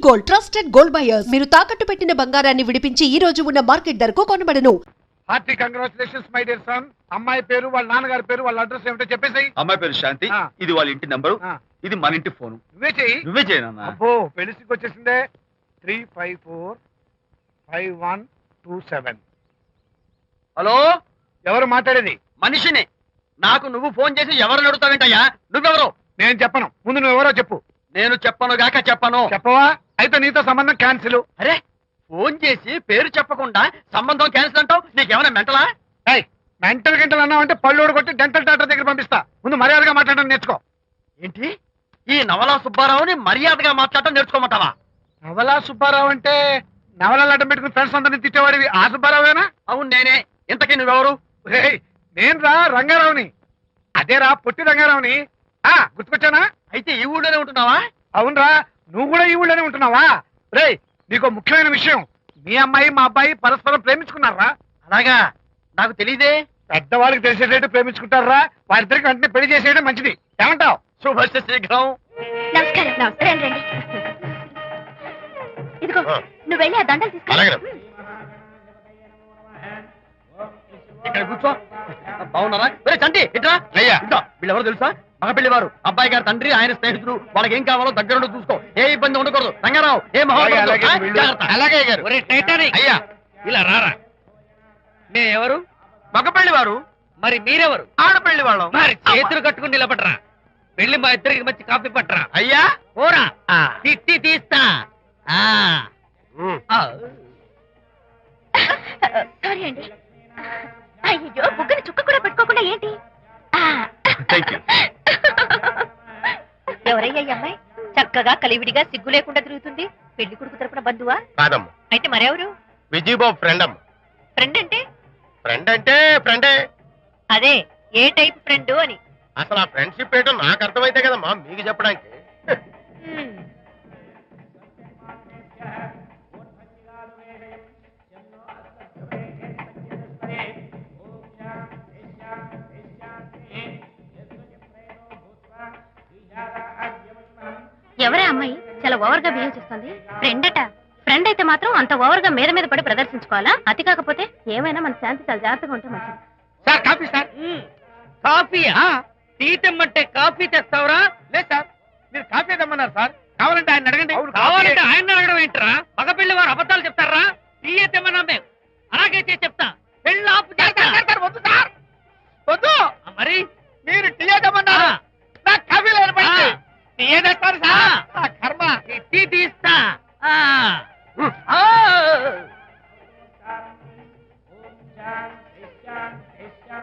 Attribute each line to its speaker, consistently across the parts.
Speaker 1: Gold, trusted gold buyers. మీరు తాకట్టు పెట్టిన బంగారాన్ని విడిపించి ఈ రోజు ఉన్న మార్కెట్ ధరకు కొనబడను.
Speaker 2: Hearty congratulations my dear son. అమ్మాయి పేరు, వాళ్ళ నాన్నగారి పేరు, వాళ్ళ అడ్రస్ ఏమిటో చెప్పేసి.
Speaker 3: అమ్మాయి పేరు శాంతి, ఇది వాళ్ళ ఇంటి నంబరు, ఇది మన ఇంటి ఫోను.
Speaker 2: నువ్వే చెయ్యి.
Speaker 3: నువ్వే చేయనన్నా.
Speaker 2: అబ్బో పెళ్లికి వచ్చేసిందే. 3545127.
Speaker 3: హలో,
Speaker 2: ఎవరు మాట్లాడేది?
Speaker 3: మనిషిని. నాకు నువ్వు ఫోన్ చేసి ఎవరు అడుగుతావేంటయ్యా? నువ్వెవరు?
Speaker 2: నేను చెప్పను, ముందు నువ్వెవరో చెప్పు.
Speaker 3: నేను చెప్పను గాక చెప్పను.
Speaker 2: చెప్పవా? అయితే నీతో సంబంధం క్యాన్సిల్.
Speaker 3: అరే, ఫోన్ చేసి పేరు చెప్పకుండా సంబంధం క్యాన్సిల్ అంటావు? నీకేమైనా మెంటలా?
Speaker 2: మెంటల్ గింటలు అన్నావంటే పళ్ళు కొట్టి డెంటల్ డాక్టర్ దగ్గర పంపిస్తా. ముందు మర్యాదగా మాట్లాడడం నేర్చుకో.
Speaker 3: ఏంటి, ఈ నవలా సుబ్బారావుని మర్యాదగా మాట్లాడటం నేర్చుకోమంటావా?
Speaker 2: నవలా సుబ్బారావు అంటే నవలాలు అడ్డం పెట్టుకుని ఫ్రెండ్స్ అందరినీ తిట్టేవాడివి ఆ సుబ్బారావేనా?
Speaker 3: అవును నేనే. ఇంతకీ నువ్వెవరు?
Speaker 2: నేను రా రంగారావుని. అదేరా పొట్టి రంగారావుని. గుర్తుకొచ్చానా?
Speaker 3: అయితే ఈ ఊళ్ళోనే ఉంటున్నావా?
Speaker 2: అవునరా, నువ్వు కూడా ఈ ఊళ్ళోనే ఉంటున్నావా? రేయ్, నీకు ముఖ్యమైన విషయం, మీ అమ్మాయి మా అబ్బాయి పరస్పరం ప్రేమించుకున్నారా?
Speaker 3: అలాగా? నాకు తెలీదే.
Speaker 2: పెద్దవాళ్ళకి తెలిసేటట్టు ప్రేమించుకుంటారా? వారిద్దరికి వెంటనే పెళ్లి చేసేయడం మంచిది. ఏమంటావు?
Speaker 3: శుభస్య శీఘ్రం.
Speaker 4: నమస్కారం. నమస్కారం రండి. ఇదిగో నువ్వు వెళ్ళి ఆ దండలు తీసుకో.
Speaker 3: ఇక్కడ కూర్చో. బాగున్నారా? చంటి ఇట్రా.
Speaker 2: అయ్యా,
Speaker 3: వీళ్ళెవరో తెలుసా? మగ పెళ్లివారు, అబ్బాయి గారి తండ్రి, ఆయన స్నేహితుడు. వాళ్ళకి ఏం కావాలో దగ్గరుండి చూసుకో. ఏ ఇబ్బంది ఉండకూడదు. రంగారావు, ఏ
Speaker 2: అలాగే గారు.
Speaker 3: అయ్యా ఇలా రారా. ఎవరు? మగ పెళ్లివారు. మరి మీరెవరు? ఆడపెళ్లి వాళ్ళం. మరి చేతులు కట్టుకుని నిలబడరా. వెళ్ళి మా ఇద్దరికి మంచి కాఫీ పట్టరా. అయ్యా పోరా, తిట్టి తీస్తా.
Speaker 4: సారీ అండి. అయ్యో, బుగ్గని చుక్క కూడా పెట్టుకోకుండా ఏంటి? ఎవరయ్యా ఈ అమ్మాయి? చక్కగా కలివిడిగా సిగ్గు లేకుండా తిరుగుతుంది. పెళ్లి కొడుకు తరపున బంధువా?
Speaker 3: కాదమ్మా.
Speaker 4: అయితే మరెవరు?
Speaker 3: విజయబాబు ఫ్రెండ్ అమ్మ.
Speaker 4: ఫ్రెండ్ అంటే?
Speaker 3: ఫ్రెండ్ అంటే ఫ్రెండే.
Speaker 4: అదే, ఏ టైప్ ఫ్రెండ్ అని.
Speaker 3: అసలు ఆ ఫ్రెండ్షిప్ ఏంటో నాకు అర్థమైతే కదమ్మా మీకు చెప్పడానికి.
Speaker 4: ఎవరే అమ్మాయి చాలా ఓవర్ గా బిహేవ్ చేస్తుంది? ఫ్రెండ్ అట. ఫ్రెండ్ అయితే మాత్రం అంత ఓవర్ గా మీద పడి ప్రదర్శించుకోవాలా? అతి కాకపోతే ఏమైనా మన శాంతి చాలా జాగ్రత్తగా ఉంటే మంచిది.
Speaker 2: Sir coffee sir.
Speaker 3: Coffee? Tea తెమ్మంటే కాఫీ తెస్తావురా?
Speaker 2: లేదు సార్, మీరు కాఫీ తెమ్మన్నారు సార్. కావాలంటే ఆయన అడగండి.
Speaker 3: కావాలంటే ఆయన అడగడం ఏంట్రా? మగ పెళ్లి వారు అబద్ధాలు చెప్తారా? టీ తెమ్మన్నా మేము అలాగైతే చెప్తా. పెళ్ళి ఆపు చేస్తా.
Speaker 2: వద్దు సార్, వద్దు.
Speaker 3: మరి
Speaker 2: మీరు టీ తెమ్మన్నారు, నాకు కాఫీ లేదు. టీ తెస్తారు సార్. కర్మ.
Speaker 3: టీ తీస్తా.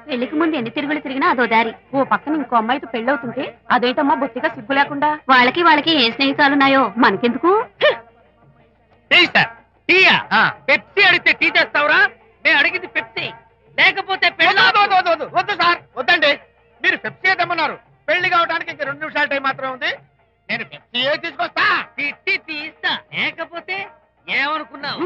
Speaker 4: పెళ్లికి ముందు ఎన్ని తిరుగులు తిరిగినా అదో దారి. ఓ పక్కన ఇంకో అమ్మాయితో పెళ్ళవుతుంటే అదేంటమ్మా బొత్తిగా సిగ్గు లేకుండా. వాళ్ళకి ఏ స్నేహితాలున్నాయో మనకెందుకు?
Speaker 3: పెప్సీ అడిగితే టీ తెస్తావురా? మేము అడిగింది పెప్సీ, లేకపోతే
Speaker 2: వద్దు సార్, వద్దండి. మీరు పెప్సీ తెమ్మన్నారు. పెళ్లి కావడానికి ఇంక 2 నిమిషాల టైం మాత్రం ఉంది. నేను పెప్సీ తీసుకొస్తా.
Speaker 3: తిట్టి తీస్తా, లేకపోతే ఏమనుకున్నావు?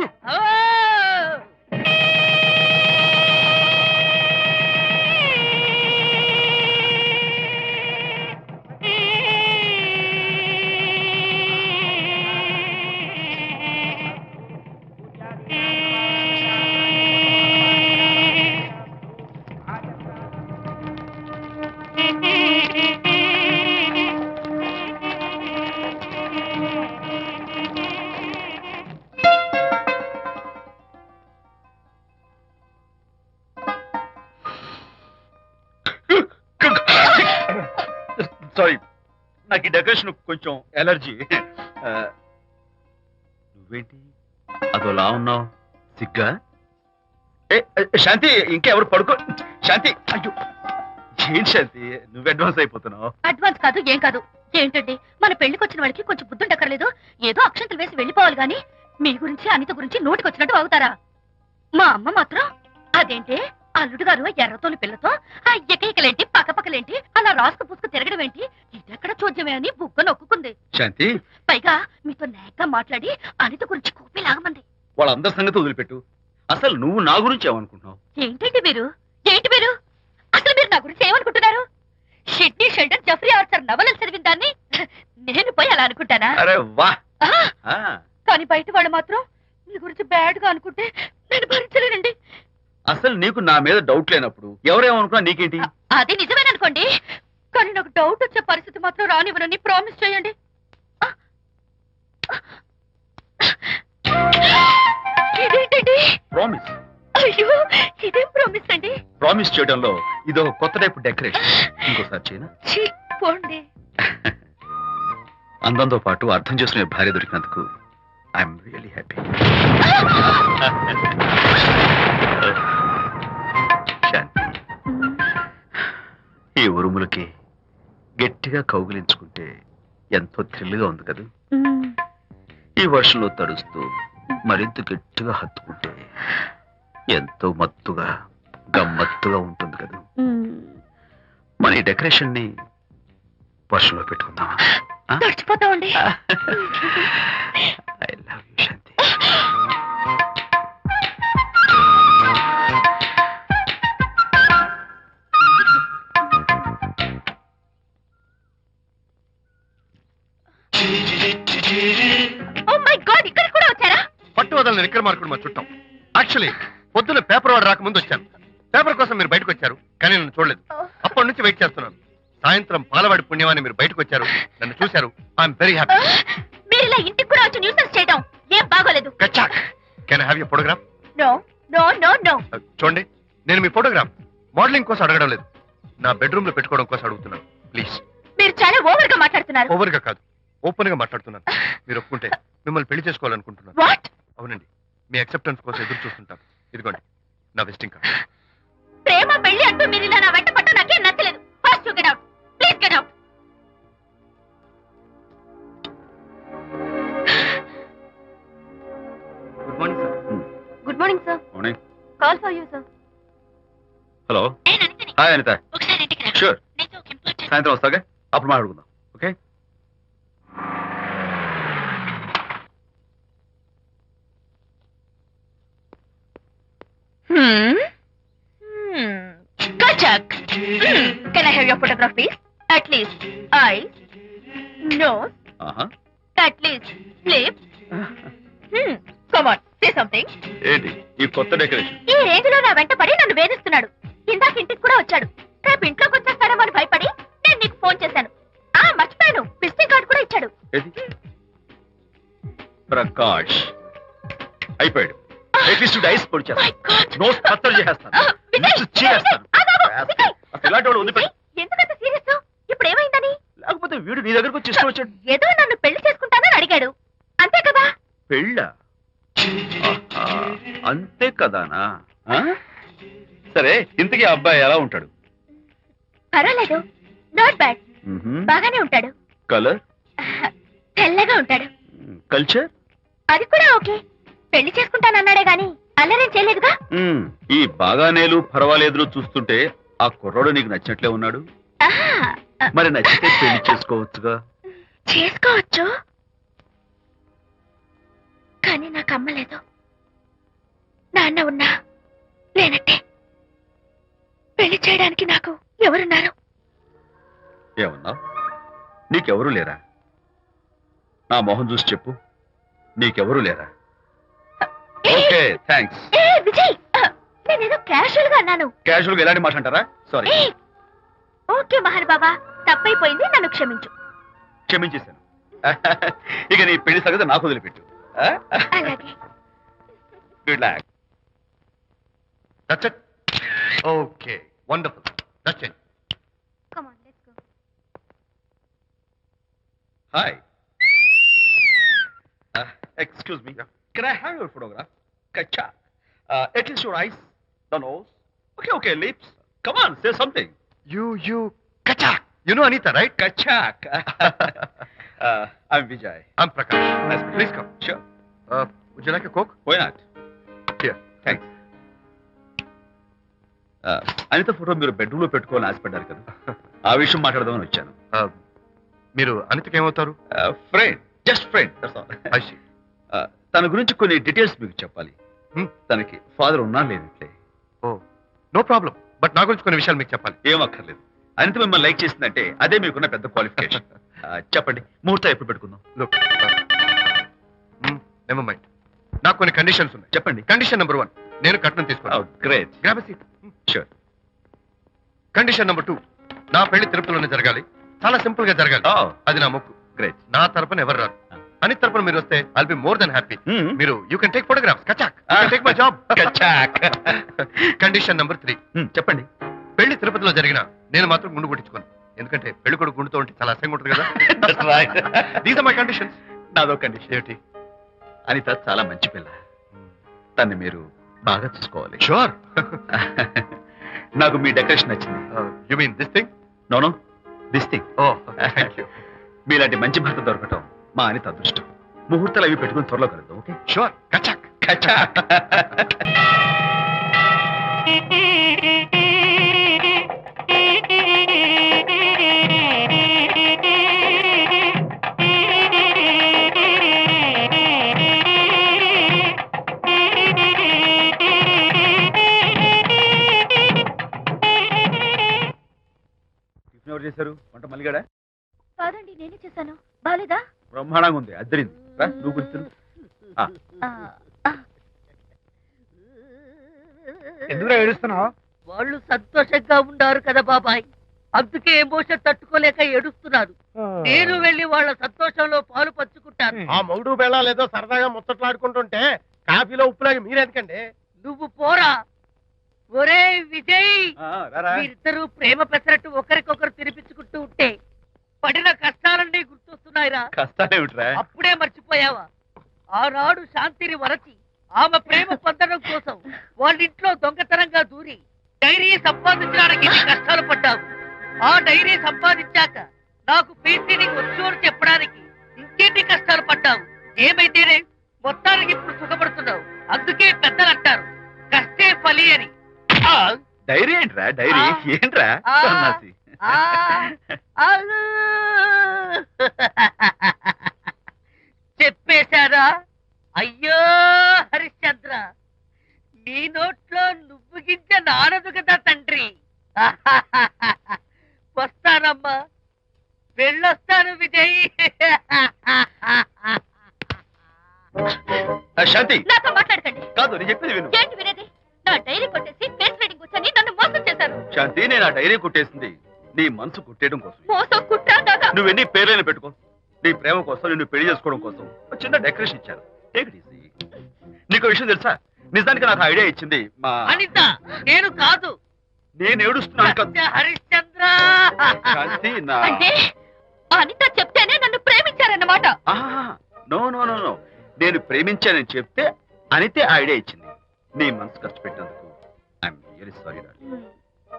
Speaker 3: సారీ, నాకు ఈ డెకరేషన్ కొంచెం ఎలర్జీ. నువ్వేంటి అదోలా ఉన్నావు? సిగ్గా? శాంతి, ఇంకెవరు పడుకో. శాంతి, అయ్యో ఏంటి శాంతి, నువ్వు అడ్వాన్స్ అయిపోతున్నావు.
Speaker 4: అడ్వాన్స్ కాదు, ఏం కాదు. ఏంటండి, మన పెళ్లికి వచ్చిన వాళ్ళకి కొంచెం బుద్ధుండక్కర్లేదు? ఏదో అక్షంతలు వేసి వెళ్ళిపోవాలి గాని మీ గురించి అనిత గురించి నోటికొచ్చినట్టు అవుతారా? మా అమ్మ మాత్రం అదేంటి అల్లుడు గారు ఎర్రతోని పిల్లతో ఆ ఎకలేంటి పక్కపక్కలేంటి అలా రాసుకు పుసుకు తిరగడం ఏంటి, ఇదెక్కడ చూద్యమే అని బుగ్గ నొక్కుంది.
Speaker 3: శాంతి,
Speaker 4: పైగా మీతో నేగ్గా మాట్లాడి అనిత గురించి కూపి లాగమంది.
Speaker 3: వాళ్ళందరి సంగతి వదిలిపెట్టు. అసలు నువ్వు నా గురించి ఏమనుకుంటున్నావు?
Speaker 4: ఏంటండి మీరు? అసలు మీరు నా గురించి ఏమనుకుంటున్నారు? షిడ్నీ షెల్డన్ జఫ్రీ ఆర్చర్ నవలలు చదివిన దాన్ని నేను పోయి అలా అనుకుంటానా?
Speaker 3: అరే వా,
Speaker 4: కానీ బయట వాళ్ళు మాత్రం మీ గురించి బ్యాడ్ గా అనుకుంటే నేను భరించలేనండి.
Speaker 5: అసలు నీకు నా మీద డౌట్ లేనప్పుడు ఎవరేమనుకున్నా నీకేంటి?
Speaker 4: అది నిజమేననుకోండి, కానీ నాకు డౌట్ వచ్చే పరిస్థితి మాత్రం రానివ్వనని ప్రామిస్ చేయండి. ఇదేంటండి?
Speaker 5: ప్రామిస్.
Speaker 4: అయ్యో, ఇదేం ప్రామిస్ అండి?
Speaker 5: ప్రామిస్ చేయడంలో ఇదో కొత్త టైపు డెకరేషన్. ఇంకోసారి చేయనా?
Speaker 4: ఛీ, పోండి.
Speaker 5: అందంతో పాటు అర్థం చేసుకునే భార్య దొరికినందుకు ఐఎమ్ రియలీ హ్యాపీ. శాంతి, ఈ ఉరుములకి గట్టిగా కౌగిలించుకుంటే ఎంతో థ్రిల్గా ఉంది కదా. ఈ వర్షంలో తడుస్తూ మరింత గట్టిగా హత్తుకుంటే ఎంతో మత్తుగా గమ్మత్తుగా ఉంటుంది కదా. మన ఈ డెకరేషన్ ని వర్షంలో పెట్టుకుందామా?
Speaker 4: తడిచిపోతామండి.
Speaker 5: I love you Shanti.
Speaker 4: ఓ మై గాడ్, ఇక్కడ కూడా వచ్చారా?
Speaker 2: పట్టు వదలని విక్రమార్కుడు మా చుట్టాం. యాక్చువల్లీ పొద్దున పేపర్ వాడు రాకముందు వచ్చాను. పేపర్ కోసం మీరు బయటకు వచ్చారు, కానీ నన్ను చూడలేదు. అప్పటి నుంచి వెయిట్ చేస్తున్నాను. సాయంత్రం పాలవాడి పుణ్యమాన్ని మీరు బయటకు వచ్చారు, నన్ను చూశారు. I'm very happy.
Speaker 4: మీరు ఇలా ఇంటికి కూడా వచ్చి న్యూసెన్స్ చేయడం ఏం బాగోలేదు.
Speaker 2: గచ్చాక్. Can I have your photograph?
Speaker 4: No no no no.
Speaker 2: చూడండి, నేను మీ ఫోటోగ్రాఫ్ మోడలింగ్ కోసం అడగడం లేదు, నా బెడ్రూమ్ లో పెట్టుకోవడం కోసం అడుగుతున్నాను. ప్లీజ్.
Speaker 4: మీరు చాలా ఓవర్ గా మాట్లాడుతున్నారు.
Speaker 2: ఓవర్ గా కాదు, ఓపెన్ గా మాట్లాడుతున్నాను. మీరు ఒప్పుకుంటే మిమ్మల్ని పెళ్లి చేసుకోవాలనుకుంటున్నాను.
Speaker 4: వాట్?
Speaker 2: అవునండి, మీ అక్సెప్టెన్స్ కోసం ఎదురు చూస్తుంటాను. ఇదిగోండి నా విజిటింగ్ కార్డ్.
Speaker 4: ప్రేమ పెళ్లి అంటూ మీరు ఇలా నా వెంట పట్ట నాకేం నచ్చలేదు. First you get out, please get out.
Speaker 5: Good morning sir.
Speaker 4: Good morning sir.
Speaker 5: Morning.
Speaker 4: Call for you sir.
Speaker 5: Hello.
Speaker 4: నేను అనితని.
Speaker 5: హాయ్ అనిత.
Speaker 4: ఒకసారి ఇంటికి రా.
Speaker 5: షూర్.
Speaker 4: నీతో ఒక ఇంపార్టెంట్.
Speaker 5: సాయంత్రం వస్తాగా, అప్పుడు మాట్లాడుకుందాం. Okay.
Speaker 4: Kachak. Can I have your photograph, please? At least eyes, nose, at least lips. Come on, say something.
Speaker 5: ఏంటి ఈ కొత్త డెకరేషన్?
Speaker 4: ఈ రేంజ్ లో నా వెంట పడి నన్ను వేధిస్తున్నాడు. ఇందాక ఇంటికి కూడా వచ్చాడు. రేపు ఇంట్లోకి వచ్చేస్తాడేమో అని భయపడి నేను నీకు ఫోన్ చేశాను. మర్చిపోయాను, విజిటింగ్ కార్డు కూడా ఇచ్చాడు.
Speaker 5: ఏది? ప్రకాష్ అయిపోయాడు. అట్లీస్ట్ ఐస్ పొడి
Speaker 4: My God.
Speaker 5: నోస్ కత్తలు చేసేస్తాను.
Speaker 4: విజయ్,
Speaker 5: Lips చీరేస్తాను.
Speaker 4: విజయ్,
Speaker 5: అసలు ఇలాంటి వాడు వదిలిపెట్టు.
Speaker 4: ఎందుకంత సీరియస్? ఇప్పుడు ఏమైందని?
Speaker 5: లేకపోతే వీడు నీ దగ్గరకు వచ్చి ఇష్టం వచ్చాడు.
Speaker 4: ఏదో నన్ను పెళ్లి చేసుకుంటానని అడిగాడు, అంతే కదా?
Speaker 5: పెళ్ళా? అంతే కదానా? సరే, ఇంతకీ ఆ అబ్బాయి ఎలా ఉంటాడు?
Speaker 4: పర్వాలేదు, నాట్ బ్యాడ్. బాగానే ఉంటాడు.
Speaker 5: కలర్?
Speaker 4: తెల్లగా ఉంటాడు.
Speaker 5: కల్చర్?
Speaker 4: అది కూడా ఓకే. పెళ్లి చేసుకుంటానన్నాడే గాని అల్లరేం చేయలేదుగా.
Speaker 5: ఈ బాగానేలు పర్వాలేదు చూస్తుంటే ఆ కుర్రోడు నీకు నచ్చినట్లే ఉన్నాడు. మరి నచ్చితే పెళ్లి చేసుకోవచ్చుగా.
Speaker 4: చేసుకోవచ్చు, కానీ నాకు అమ్మ లేదు, నాన్న ఉన్నా లేనట్టే. పెళ్లి చేయడానికి నాకు ఎవరున్నారు?
Speaker 5: ఏమన్నా? నీకెవరూ లేరా? నా మొహం చూసి చెప్పు, నీకెవరూ లేరా? Okay, thanks.
Speaker 4: విజయ్, నేనేదో క్యాషువల్ గా అన్నాను.
Speaker 5: క్యాజువల్ గా ఎలాంటి మాట అంటారా? సారీ.
Speaker 4: ఓకే మహర్ బాబా, తప్పైపోయింది, నన్ను క్షమించు.
Speaker 5: క్షమించేశాను. ఇక నీ పెళ్లి సంగతి నాకు వదిలిపెట్టు.
Speaker 4: అలాగే.
Speaker 5: Good luck.
Speaker 2: That's it? Okay, wonderful. That's it.
Speaker 4: Come on, let's go.
Speaker 5: Hi. Excuse me. Can I have your photograph? Kacha. At least your eyes, the nose. Okay, lips. Come on, say something.
Speaker 2: You, Kachak. You know Anita, right?
Speaker 5: Kachak. I'm Vijay.
Speaker 2: I'm Prakash.
Speaker 5: Nice to meet you.
Speaker 2: Please come.
Speaker 5: Sure.
Speaker 2: Would you like a Coke?
Speaker 5: Why not?
Speaker 2: Here.
Speaker 5: Thanks. Anitha photo మీరు bedroom లో పెట్టుకోవాలని ఆశపడ్డారు కదా, ఆ విషయం మాట్లాడదామని వచ్చాను.
Speaker 2: మీరు అనితకి ఏమవుతారు?
Speaker 5: Friend, just friend. తన గురించి కొన్ని డీటెయిల్స్ మీకు చెప్పాలి. తనకి ఫాదర్ ఉన్నా లేనట్లే.
Speaker 2: ఓ, నో ప్రాబ్లం. బట్ నా గురించి కొన్ని విషయాలు మీకు చెప్పాలి.
Speaker 5: ఏం అక్కర్లేదు. అనిత మిమ్మల్ని లైక్ చేసిందంటే అదే మీకున్న పెద్ద క్వాలిఫికేషన్. చెప్పండి, ముహూర్తం ఎప్పుడు పెట్టుకుందాం?
Speaker 2: Look, never mind. నాకు కొన్ని కండిషన్స్ ఉన్నాయి.
Speaker 5: చెప్పండి.
Speaker 2: కండిషన్ నెంబర్ 1, నేను కట్నం తీసుకోవాలి.
Speaker 5: Great.
Speaker 2: Grab seat.
Speaker 5: Sure.
Speaker 2: Condition number 2, నా పెళ్లి తిరుపతిలోనే జరగాలి. చాలా సింపుల్ గా జరగాలి. అది నా మొక్కు.
Speaker 5: గ్రేట్.
Speaker 2: నా తరపున ఎవరు రాదు. అని తరపున మీరు వస్తే I'll be more than happy. మీరు యూ కెన్ టేక్ ఫోటోగ్రాఫ్స్. కచాక్. Take my job.
Speaker 5: కచాక్.
Speaker 2: కండిషన్ నెంబర్ 3,
Speaker 5: చెప్పండి.
Speaker 2: పెళ్లి తిరుపతిలో జరిగిన నేను మాత్రం గుండు కొట్టించుకోను. ఎందుకంటే పెళ్లి కొడుకు గుండుతో ఉంటే చాలా అసహ్యంగా ఉంటుంది కదా. These are my conditions.
Speaker 5: నాదో కండిషన్.
Speaker 2: ఏమిటి?
Speaker 5: అనిత చాలా మంచి పిల్ల. తన్ని మీరు బాగా చూసుకోవాలి.
Speaker 2: షూర్.
Speaker 5: నాకు మీ డెకరేషన్ నచ్చింది.
Speaker 2: You mean this thing?
Speaker 5: No this thing.
Speaker 2: Oh thank you.
Speaker 5: మీలాంటి మంచి భర్త దొరకటం మా అనిత అదృష్టం. ముహూర్తాలు అవి పెట్టుకుని త్వరలో కలుద్దాం. ఓకే?
Speaker 2: షూర్. కచాక్.
Speaker 5: కచాక్. ఎవరు చేశారు వంట? మల్లిగాడా?
Speaker 4: కాదండి, నేనే చేశాను. బాలేదా?
Speaker 5: బ్రహ్మాండంగా ఉంది. అద్దరింది. నువ్వు గుర్తు.
Speaker 3: ఎందుకు ఏడుస్తున్నావు?
Speaker 6: వాళ్ళు సంతోషంగా ఉన్నారు కదా బాబాయ్, అందుకే ఎమోషన్ తట్టుకోలేక ఏడుస్తున్నారు. నేను వెళ్ళి వాళ్ళ సంతోషంలో పాలు పంచుకుంటాను.
Speaker 3: ఆ మౌడు బెళ్ళాలేదో సరదాగా ముచ్చట్లాడుకుంటుంటే కాఫీలో ఉప్పులాగా మీరెందుకండి?
Speaker 6: నువ్వు పోరా. ఒరే విజయ్, మీరిద్దరూ ప్రేమ పెసరట్టు ఒకరికొకరు తినిపించుకుంటూ ఉంటే పడిన కష్టాలన్నీ గుర్తొస్తున్నాయిరా.
Speaker 5: కష్టాలేమిట్రా?
Speaker 6: అప్పుడే మర్చిపోయావా? ఆనాడు శాంతిని వరచి ఆమె ప్రేమ పొందడం కోసం వాళ్ళింట్లో దొంగతనంగా దూరి డైరీ సంపాదించడానికి ఎన్ని కష్టాలు పడ్డావు. ఆ డైరీ సంపాదించాక నాకు పెయింటింగ్ వచ్చోరు చెప్పడానికి ఇంకెన్ని కష్టాలు పడ్డావు. ఏమైతేనే మొత్తానికి ఇప్పుడు సుఖపడుతున్నావు. అందుకే పెద్దలు అంటారు కష్టే ఫలి అని.
Speaker 5: డైరీ ఏంట్రా? డైరీ ఏంట్రా? సన్నాసి.
Speaker 6: చెప్పేశారా? అయ్యో హరిశ్చంద్ర, నీ నోట్లో నువ్వు గింజ నానదు కదా తండ్రి. వస్తానమ్మా, వెళ్ళొస్తాను విజయ్.
Speaker 5: శాంతి,
Speaker 4: నాతో మాట్లాడకండి.
Speaker 5: కాదు నేను చెప్పేది విను.
Speaker 4: ఏంటి వినేది? నా డైరీ కొట్టేసి ఫేస్ రీడింగ్ కూర్చొని నన్ను మోసం చేశారు.
Speaker 5: శాంతి, నేను ఆ డైరీ కొట్టేసింది నీ మనసు కొట్టేయడం కోసం.
Speaker 4: మోసం కుట్రా దాదా.
Speaker 5: నువ్వెన్ని పేర్లైనా పెట్టుకో, నీ ప్రేమ కోసం, నిన్ను పెళ్లి చేసుకోవడం కోసం ఒక చిన్న డెకరేషన్ ఇచ్చాను. Take it easy. నీకు విషయం తెలుసా? నిజానికి నాకు ఐడియా ఇచ్చింది మా
Speaker 6: అనిత, నేను కాదు.
Speaker 5: నేను ఏడుస్తున్నాను కదా
Speaker 6: హరిశ్చంద్ర.
Speaker 5: శాంతి. నా
Speaker 4: అంటే అనిత చెప్తేనే నన్ను ప్రేమించారన్నమాట.
Speaker 5: నో నో నో నో నేను ప్రేమించానని చెప్తే అనితే ఐడియా ఇచ్చింది. నీ మనసు ఖర్చు పెట్టినందుకు ఐఎమ్ రియల్లీ సారీ.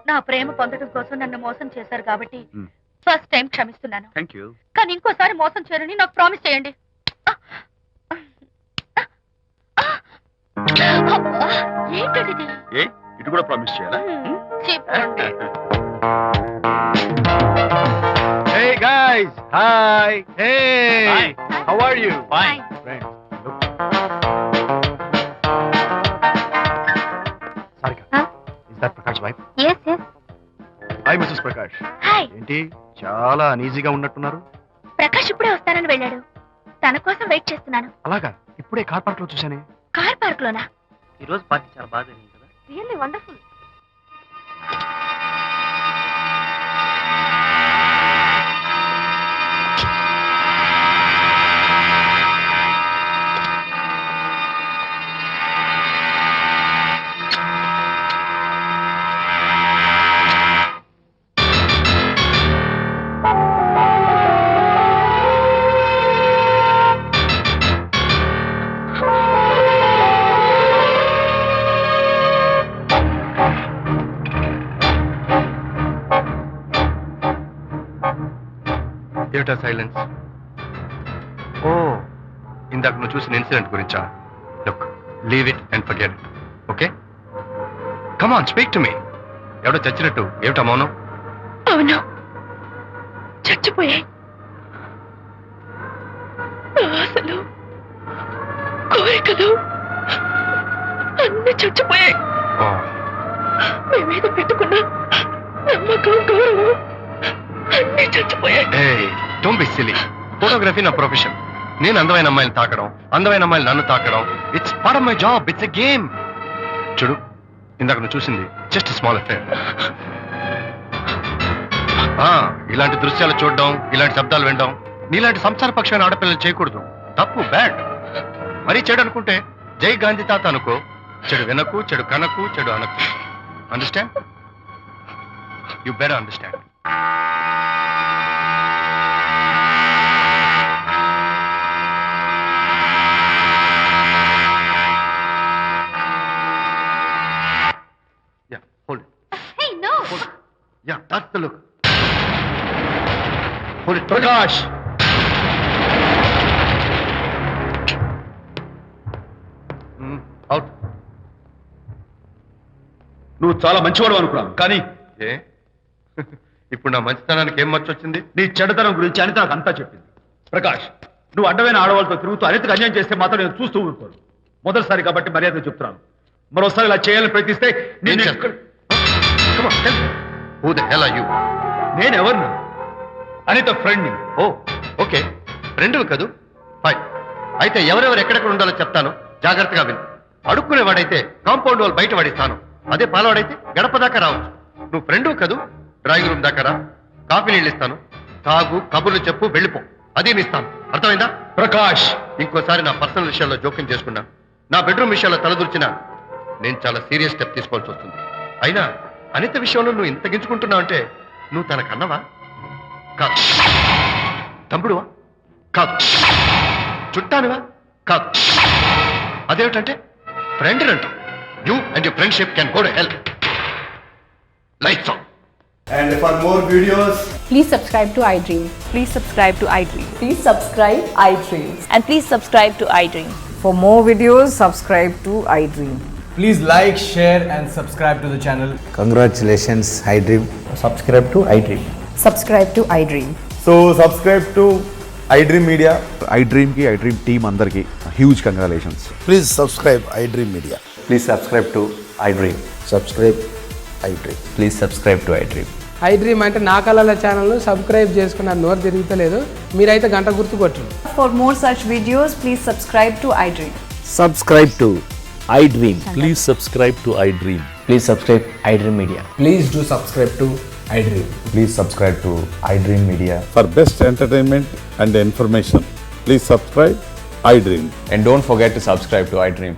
Speaker 4: నా ప్రేమ పొందడం కోసం నన్ను మోసం చేశారు కాబట్టి ఫస్ట్ టైం క్షమిస్తున్నాను.
Speaker 5: Thank you.
Speaker 4: కానీ ఇంకోసారి మోసం చేయరని నాకు ప్రామిస్ చేయండి. ఏంటది?
Speaker 5: ఏ ఇటు కూడా ప్రామిస్ చేయాలా?
Speaker 4: చెప్పండి.
Speaker 5: Hey guys, hi. Hey.
Speaker 3: Hi.
Speaker 5: How are you?
Speaker 4: Fine.
Speaker 5: Friends, look.
Speaker 2: Sarika,
Speaker 4: Huh?
Speaker 2: is that Prakash wife?
Speaker 4: Yes, yes.
Speaker 2: Hi, Mrs. Prakash.
Speaker 4: Hi.
Speaker 2: ఏంటి చాలా అనీజీగా ఉన్నట్టున్నారు?
Speaker 4: ప్రకాష్ ఇప్పుడే వస్తానని వెళ్ళాడు. తన కోసం వెయిట్ చేస్తున్నాను.
Speaker 2: అలాగా? ఇప్పుడే కార్ పార్క్ లో చూశానే.
Speaker 4: కార్ పార్క్ లోనా?
Speaker 3: ఈ రోజు పార్టీ చాలా బాగా జరిగింది కదా.
Speaker 4: Really wonderful.
Speaker 2: ఏమిటా సైలెన్స్? ఓ, ఇందాక నువ్వు చూసిన ఇన్సిడెంట్ గురించా? Look, leave it and forget it. Okay, come on, speak to me. ఎవడో చచ్చినట్టు ఏమిటా మౌనం?
Speaker 4: అవును, చచ్చిపోయాయి. ఆశలు, కోరికలు అన్ని చచ్చిపోయాయి.
Speaker 2: ఓ,
Speaker 4: మీ మీద పెట్టుకున్న నమ్మకం, గౌరవం అన్ని చచ్చిపోయాయి.
Speaker 2: Don't be silly. ఫోటోగ్రఫీ నా ప్రొఫెషన్. నేను అందమైన అమ్మాయిని తాకడం, అందమైన అమ్మాయిలు నన్ను తాకడం, it's part of my job, it's a game. చూడు, ఇందాక నువ్వు చూసింది జస్ట్ స్మాల్ అఫేర్. ఇలాంటి దృశ్యాలు చూడడం, ఇలాంటి శబ్దాలు వినడం నీలాంటి సంసారపక్షమైన ఆడపిల్లలు చేయకూడదు. తప్పు, బ్యాడ్. మరీ చెడు అనుకుంటే జై గాంధీ తాత అనుకో. చెడు వినకు, చెడు కనకు, చెడు అనకు. Understand? You better understand. Yeah, hold it.
Speaker 4: Hey, no.
Speaker 2: Hold it. Yeah, that's the look. Hold it.
Speaker 5: Prakash,
Speaker 2: Out.
Speaker 5: నువ్వు చాలా మంచివాడు అనుకున్నాను, కానీ
Speaker 2: ఏ ఇప్పుడు నా మంచితనానికి ఏం మర్చొచ్చింది?
Speaker 5: నీ చెడుతనం గురించి అనిత నాకు అంతా చెప్పింది. ప్రకాష్, నువ్వు అడ్డమైన ఆడవాళ్ళతో తిరుగుతూ అనితకు అన్యాయం చేస్తే మాత్రం నేను చూస్తూ ఊరుకోను. మొదటిసారి కాబట్టి మర్యాద చెప్తున్నాను. మరోసారి ఇలా చేయాలని ప్రయత్నిస్తే
Speaker 2: ఏం చేస్తావు? Come on, tell me. Who the hell are you?
Speaker 5: నేనెవరిని? అనిత ఫ్రెండ్ని.
Speaker 2: ఓ, ఓకే, ఫ్రెండ్వి కదూ. ఫైన్. అయితే ఎవరెవరు ఎక్కడెక్కడ ఉండాలో చెప్తాను, జాగ్రత్తగా విను. అడుక్కునేవాడైతే కాంపౌండ్ వాళ్ళు బయట పడిస్తాను. అదే పాలవాడైతే గడప దాకా రావచ్చు. నువ్వు ఫ్రెండు కదూ, డ్రాయింగ్ రూమ్ దాకా రా. కాఫీ నీళ్ళు ఇస్తాను, తాగు, కబుర్లు చెప్పు, వెళ్ళిపో. అదేమి ఇస్తాను, అర్థమైందా?
Speaker 5: ప్రకాష్,
Speaker 2: ఇంకోసారి నా పర్సనల్ విషయాల్లో జోక్యం చేసుకున్నా, నా బెడ్రూమ్ విషయాల్లో తలదూర్చినా నేను చాలా సీరియస్ స్టెప్ తీసుకోవాల్సి వస్తుంది. అయినా అనిత విషయంలో నువ్వు ఇంత గించుకుంటున్నావు అంటే నువ్వు తనకన్నవా? కాదు. తమ్ముడువా? కాదు. చుట్టానువా? కాదు. అదేమిటంటే ఫ్రెండ్ అంట. You and your friendship can go to hell. Lights on.
Speaker 7: And for more videos,
Speaker 8: Please subscribe to iDream.
Speaker 9: Please subscribe to iDream.
Speaker 8: Please subscribe iDream.
Speaker 9: And please subscribe to iDream.
Speaker 10: For more videos, subscribe to iDream.
Speaker 7: please like, share, and subscribe to the channel.
Speaker 11: Congratulations, iDream. Subscribe to iDream.
Speaker 8: Subscribe to iDream.
Speaker 7: So subscribe to iDream Media.
Speaker 12: iDream ki iDream team andarki huge congratulations.
Speaker 11: Please subscribe iDream Media.
Speaker 12: Please subscribe to iDream.
Speaker 11: Subscribe iDream.
Speaker 12: Please subscribe to iDream.
Speaker 10: iDream అంటే నా కళల ఛానల్ను subscribe చేసుకున్న నోరు తిరుగుతలేదు, మీరైతే గంట గుర్తు కొట్టండి.
Speaker 9: For more such videos, please subscribe to iDream.
Speaker 11: Subscribe to iDream.
Speaker 12: Please subscribe to iDream.
Speaker 11: Please subscribe iDream Media.
Speaker 7: Please do subscribe to iDream.
Speaker 12: Please subscribe to iDream Media.
Speaker 13: For best entertainment and information, please subscribe iDream.
Speaker 12: And don't forget to subscribe to iDream.